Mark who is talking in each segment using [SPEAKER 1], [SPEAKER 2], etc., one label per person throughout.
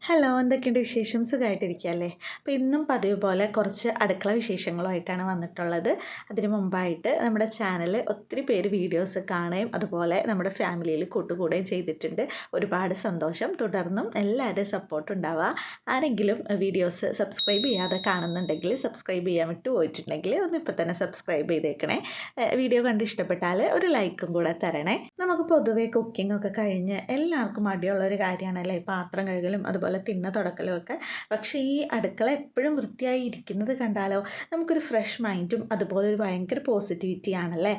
[SPEAKER 1] Hello, എന്തൊക്കെയുണ്ട് വിശേഷം? സുഖമായിട്ടിരിക്കുകയല്ലേ? അപ്പോൾ ഇന്നും പതിവ് പോലെ കുറച്ച് അടുക്കള വിശേഷങ്ങളുമായിട്ടാണ് വന്നിട്ടുള്ളത്. അതിന് മുമ്പായിട്ട് നമ്മുടെ ചാനൽ ഒത്തിരി പേര് വീഡിയോസ് കാണുകയും അതുപോലെ നമ്മുടെ ഫാമിലിയിൽ കൂട്ടുകൂടുകയും ചെയ്തിട്ടുണ്ട്. ഒരുപാട് സന്തോഷം. തുടർന്നും എല്ലാവരുടെയും സപ്പോർട്ട് ഉണ്ടാവുക. ആരെങ്കിലും വീഡിയോസ് സബ്സ്ക്രൈബ് ചെയ്യാതെ കാണുന്നുണ്ടെങ്കിൽ, സബ്സ്ക്രൈബ് ചെയ്യാൻ വിട്ടു പോയിട്ടുണ്ടെങ്കിൽ ഒന്ന് ഇപ്പോൾ തന്നെ സബ്സ്ക്രൈബ് ചെയ്തേക്കണേ. വീഡിയോ കണ്ട് ഇഷ്ടപ്പെട്ടാൽ ഒരു ലൈക്കും കൂടെ തരണേ. നമുക്ക് പൊതുവേ കുക്കിംഗ് ഒക്കെ കഴിഞ്ഞ് എല്ലാവർക്കും മടിയുള്ളൊരു കാര്യമാണല്ലേ പാത്രം കഴുകലും അതുപോലെ തിണ്ണ തുടക്കലും ഒക്കെ. പക്ഷേ ഈ അടുക്കള എപ്പോഴും വൃത്തിയായി ഇരിക്കുന്നത് കണ്ടാലോ നമുക്കൊരു ഫ്രഷ് മൈൻഡും അതുപോലെ ഒരു ഭയങ്കര പോസിറ്റിവിറ്റി ആണല്ലേ.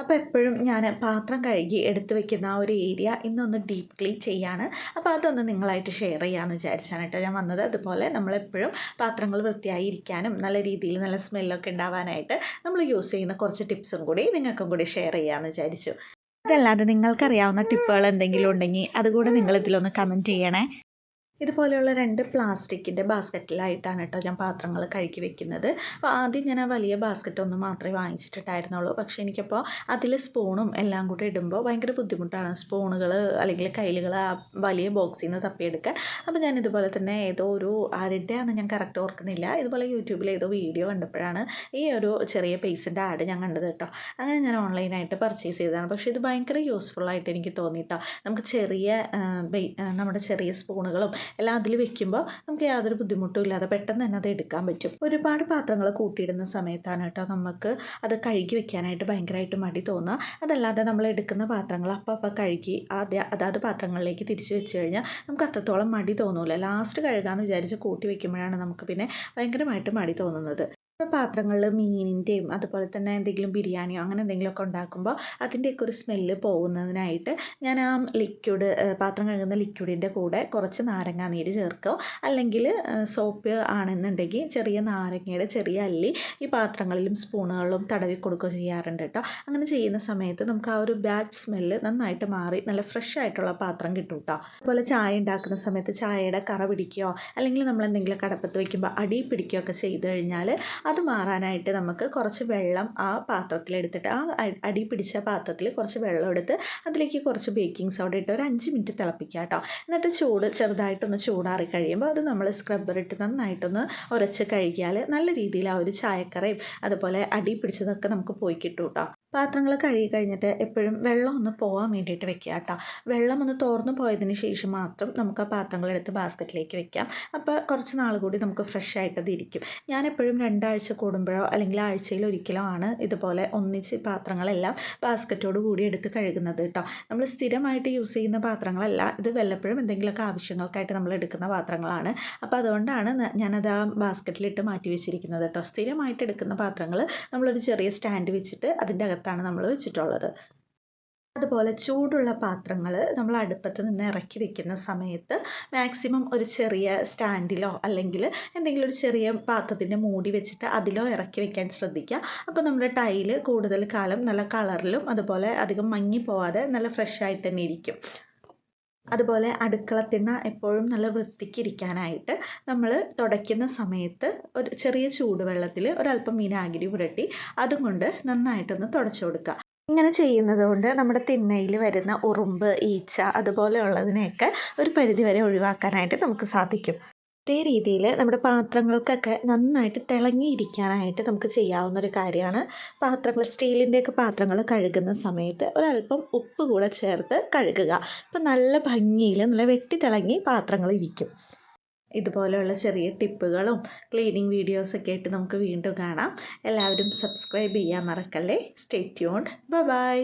[SPEAKER 1] അപ്പോൾ എപ്പോഴും ഞാൻ പാത്രം കഴുകി എടുത്തു വെക്കുന്ന ആ ഒരു ഏരിയ ഇന്നൊന്ന് ഡീപ്പ് ക്ലീൻ ചെയ്യാണ്. അപ്പോൾ അതൊന്ന് നിങ്ങളായിട്ട് ഷെയർ ചെയ്യാമെന്ന് വിചാരിച്ചാണ് കേട്ടോ ഞാൻ വന്നത്. അതുപോലെ നമ്മളെപ്പോഴും പാത്രങ്ങൾ വൃത്തിയായി ഇരിക്കാനും നല്ല രീതിയിൽ നല്ല സ്മെല്ലൊക്കെ ഉണ്ടാവാനായിട്ട് നമ്മൾ യൂസ് ചെയ്യുന്ന കുറച്ച് ടിപ്സും കൂടി നിങ്ങൾക്കും കൂടി ഷെയർ ചെയ്യാമെന്ന് വിചാരിച്ചു. അതല്ലാതെ നിങ്ങൾക്കറിയാവുന്ന ടിപ്പുകൾ എന്തെങ്കിലും ഉണ്ടെങ്കിൽ അതുകൂടെ നിങ്ങളിതിലൊന്ന് കമൻറ്റ് ചെയ്യണേ. ഇതുപോലെയുള്ള 2 പ്ലാസ്റ്റിക്കിൻ്റെ ബാസ്ക്കറ്റിലായിട്ടാണ് കേട്ടോ ഞാൻ പാത്രങ്ങൾ കഴുകി വെക്കുന്നത്. അപ്പോൾ ആദ്യം ഞാൻ ആ വലിയ ബാസ്ക്കറ്റ് ഒന്ന് മാത്രമേ വാങ്ങിച്ചിട്ടുണ്ടായിരുന്നുള്ളൂ. പക്ഷേ എനിക്കപ്പോൾ അതിൽ സ്പൂണും എല്ലാം കൂടെ ഇടുമ്പോൾ ഭയങ്കര ബുദ്ധിമുട്ടാണ്. സ്പൂണുകൾ അല്ലെങ്കിൽ കയ്യിലുകൾ ആ വലിയ ബോക്സിൽ നിന്ന് തപ്പിയെടുക്കാൻ. അപ്പോൾ ഞാൻ ഇതുപോലെ തന്നെ ഏതോ ഒരു ആരുടെയാണെന്ന് ഞാൻ കറക്റ്റ് ഓർക്കുന്നില്ല. ഇതുപോലെ യൂട്യൂബിൽ ഏതോ വീഡിയോ കണ്ടപ്പോഴാണ് ഈ ഒരു ചെറിയ പേസിൻ്റെ ആഡ് ഞാൻ കണ്ടത് കേട്ടോ. അങ്ങനെ ഞാൻ ഓൺലൈനായിട്ട് പർച്ചേസ് ചെയ്തതാണ്. പക്ഷേ ഇത് ഭയങ്കര യൂസ്ഫുള്ളായിട്ട് എനിക്ക് തോന്നി കേട്ടോ. നമുക്ക് നമ്മുടെ ചെറിയ സ്പൂണുകളും എല്ലാം അതിൽ വെക്കുമ്പോൾ നമുക്ക് യാതൊരു ബുദ്ധിമുട്ടും ഇല്ലാതെ പെട്ടെന്ന് തന്നെ അത് എടുക്കാൻ പറ്റും. ഒരുപാട് പാത്രങ്ങൾ കൂട്ടിയിടുന്ന സമയത്താണ് കേട്ടോ നമുക്ക് അത് കഴുകി വെക്കാനായിട്ട് ഭയങ്കരമായിട്ട് മടി തോന്നുക. അതല്ലാതെ നമ്മൾ എടുക്കുന്ന പാത്രങ്ങൾ അപ്പം കഴുകി അതാത് പാത്രങ്ങളിലേക്ക് തിരിച്ച് വെച്ച് കഴിഞ്ഞാൽ നമുക്ക് അത്രത്തോളം മടി തോന്നില്ല. ലാസ്റ്റ് കഴുകാമെന്ന് വിചാരിച്ച് കൂട്ടി വെക്കുമ്പോഴാണ് നമുക്ക് പിന്നെ ഭയങ്കരമായിട്ട് മടി തോന്നുന്നത്. ഇപ്പോൾ പാത്രങ്ങളിൽ മീനിൻ്റെയും അതുപോലെ തന്നെ എന്തെങ്കിലും ബിരിയാണിയോ അങ്ങനെ എന്തെങ്കിലുമൊക്കെ ഉണ്ടാക്കുമ്പോൾ അതിൻ്റെയൊക്കെ ഒരു സ്മെല്ല് പോകുന്നതിനായിട്ട് ഞാൻ ആ ലിക്വിഡ് പാത്രം കഴുകുന്ന ലിക്വിഡിൻ്റെ കൂടെ കുറച്ച് നാരങ്ങാനീര് ചേർക്കുകയോ അല്ലെങ്കിൽ സോപ്പ് ആണെന്നുണ്ടെങ്കിൽ ചെറിയ നാരങ്ങയുടെ ചെറിയ അല്ലി ഈ പാത്രങ്ങളിലും സ്പൂണുകളിലും തടവി കൊടുക്കുകയോ ചെയ്യാറുണ്ട് കേട്ടോ. അങ്ങനെ ചെയ്യുന്ന സമയത്ത് നമുക്ക് ആ ഒരു ബാഡ് സ്മെല്ല് നന്നായിട്ട് മാറി നല്ല ഫ്രഷ് ആയിട്ടുള്ള പാത്രം കിട്ടും കേട്ടോ. അതുപോലെ ചായ ഉണ്ടാക്കുന്ന സമയത്ത് ചായയുടെ കറ പിടിക്കുകയോ അല്ലെങ്കിൽ നമ്മൾ എന്തെങ്കിലും കടപ്പത്ത് വയ്ക്കുമ്പോൾ അടി പിടിക്കുകയോ ഒക്കെ ചെയ്ത് കഴിഞ്ഞാൽ അത് മാറാനായിട്ട് നമുക്ക് കുറച്ച് വെള്ളം ആ പാത്രത്തിലെടുത്തിട്ട് ആ അടി പിടിച്ച പാത്രത്തിൽ കുറച്ച് വെള്ളം എടുത്ത് അതിലേക്ക് കുറച്ച് ബേക്കിംഗ് സോഡ ഇട്ട് ഒരു 5 മിനിറ്റ് തിളപ്പിക്കുക കേട്ടോ. എന്നിട്ട് ചെറുതായിട്ടൊന്ന് ചൂടാറി കഴിയുമ്പോൾ അത് നമ്മൾ സ്ക്രബ്ബർ ഇട്ട് നന്നായിട്ടൊന്ന് ഉരച്ച് കഴുകിയാൽ നല്ല രീതിയിൽ ആ ഒരു ചായക്കറയും അതുപോലെ അടി പിടിച്ചതൊക്കെ നമുക്ക് പോയി കിട്ടും കേട്ടോ. പാത്രങ്ങൾ കഴുകി കഴിഞ്ഞിട്ട് എപ്പോഴും വെള്ളം ഒന്ന് പോകാൻ വേണ്ടിയിട്ട് വെക്കുക കേട്ടോ. വെള്ളം ഒന്ന് തോർന്നു പോയതിന് ശേഷം മാത്രം നമുക്ക് ആ പാത്രങ്ങളെടുത്ത് ബാസ്ക്കറ്റിലേക്ക് വെക്കാം. അപ്പോൾ കുറച്ച് നാൾ കൂടി നമുക്ക് ഫ്രഷ് ആയിട്ടത് ഇരിക്കും. ഞാനെപ്പോഴും 2 ആഴ്ച കൂടുമ്പോഴോ അല്ലെങ്കിൽ ആഴ്ചയിൽ ഒരിക്കലോ ആണ് ഇതുപോലെ ഒന്നിച്ച് പാത്രങ്ങളെല്ലാം ബാസ്ക്കറ്റോട് കൂടി എടുത്ത് കഴുകുന്നത് കേട്ടോ. നമ്മൾ സ്ഥിരമായിട്ട് യൂസ് ചെയ്യുന്ന പാത്രങ്ങളല്ല, ഇത് വല്ലപ്പോഴും എന്തെങ്കിലുമൊക്കെ ആവശ്യങ്ങൾക്കായിട്ട് നമ്മൾ എടുക്കുന്ന പാത്രങ്ങളാണ്. അപ്പോൾ അതുകൊണ്ടാണ് ഞാനത് ആ ബാസ്ക്കറ്റിലിട്ട് മാറ്റി വെച്ചിരിക്കുന്നത് കേട്ടോ. സ്ഥിരമായിട്ട് എടുക്കുന്ന പാത്രങ്ങൾ നമ്മളൊരു ചെറിയ സ്റ്റാൻഡ് വെച്ചിട്ട് അതിൻ്റെ അകത്താണ് നമ്മൾ വെച്ചിട്ടുള്ളത്. അതുപോലെ ചൂടുള്ള പാത്രങ്ങൾ നമ്മൾ അടുപ്പത്ത് നിന്ന് ഇറക്കി വെക്കുന്ന സമയത്ത് മാക്സിമം ഒരു ചെറിയ സ്റ്റാൻഡിലോ അല്ലെങ്കിൽ എന്തെങ്കിലും ഒരു ചെറിയ പാത്രത്തിൻ്റെ മൂടി വെച്ചിട്ട് അതിലോ ഇറക്കി വെക്കാൻ ശ്രദ്ധിക്കുക. അപ്പോൾ നമ്മുടെ ടൈല് കൂടുതൽ കാലം നല്ല കളറിലും അതുപോലെ അധികം മങ്ങി പോവാതെ നല്ല ഫ്രഷ് ആയിട്ട് തന്നെ ഇരിക്കും. അതുപോലെ അടുക്കളത്തിണ്ണ എപ്പോഴും നല്ല വൃത്തിക്ക് ഇരിക്കാനായിട്ട് നമ്മൾ തുടയ്ക്കുന്ന സമയത്ത് ഒരു ചെറിയ ചൂടുവെള്ളത്തിൽ ഒരല്പം വിനാഗിരി പുരട്ടി അതും കൊണ്ട് നന്നായിട്ടൊന്ന് തുടച്ചു കൊടുക്കുക. ഇങ്ങനെ ചെയ്യുന്നത് കൊണ്ട് നമ്മുടെ തിണ്ണയിൽ വരുന്ന ഉറുമ്പ്, ഈച്ച അതുപോലെയുള്ളതിനെയൊക്കെ ഒരു പരിധിവരെ ഒഴിവാക്കാനായിട്ട് നമുക്ക് സാധിക്കും. ഇതേ രീതിയിൽ നമ്മുടെ പാത്രങ്ങൾക്കൊക്കെ നന്നായിട്ട് തിളങ്ങിയിരിക്കാനായിട്ട് നമുക്ക് ചെയ്യാവുന്ന ഒരു കാര്യമാണ് സ്റ്റീലിൻ്റെയൊക്കെ പാത്രങ്ങൾ കഴുകുന്ന സമയത്ത് ഒരല്പം ഉപ്പ് കൂടെ ചേർത്ത് കഴുകുക. അപ്പം നല്ല ഭംഗിയിൽ നല്ല വെട്ടി തിളങ്ങി പാത്രങ്ങൾ ഇരിക്കും. ഇതുപോലെയുള്ള ചെറിയ ടിപ്പുകളും ക്ലീനിങ് വീഡിയോസൊക്കെ ആയിട്ട് നമുക്ക് വീണ്ടും കാണാം. എല്ലാവരും സബ്സ്ക്രൈബ് ചെയ്യാൻ മറക്കല്ലേ. Stay tuned. ബൈ.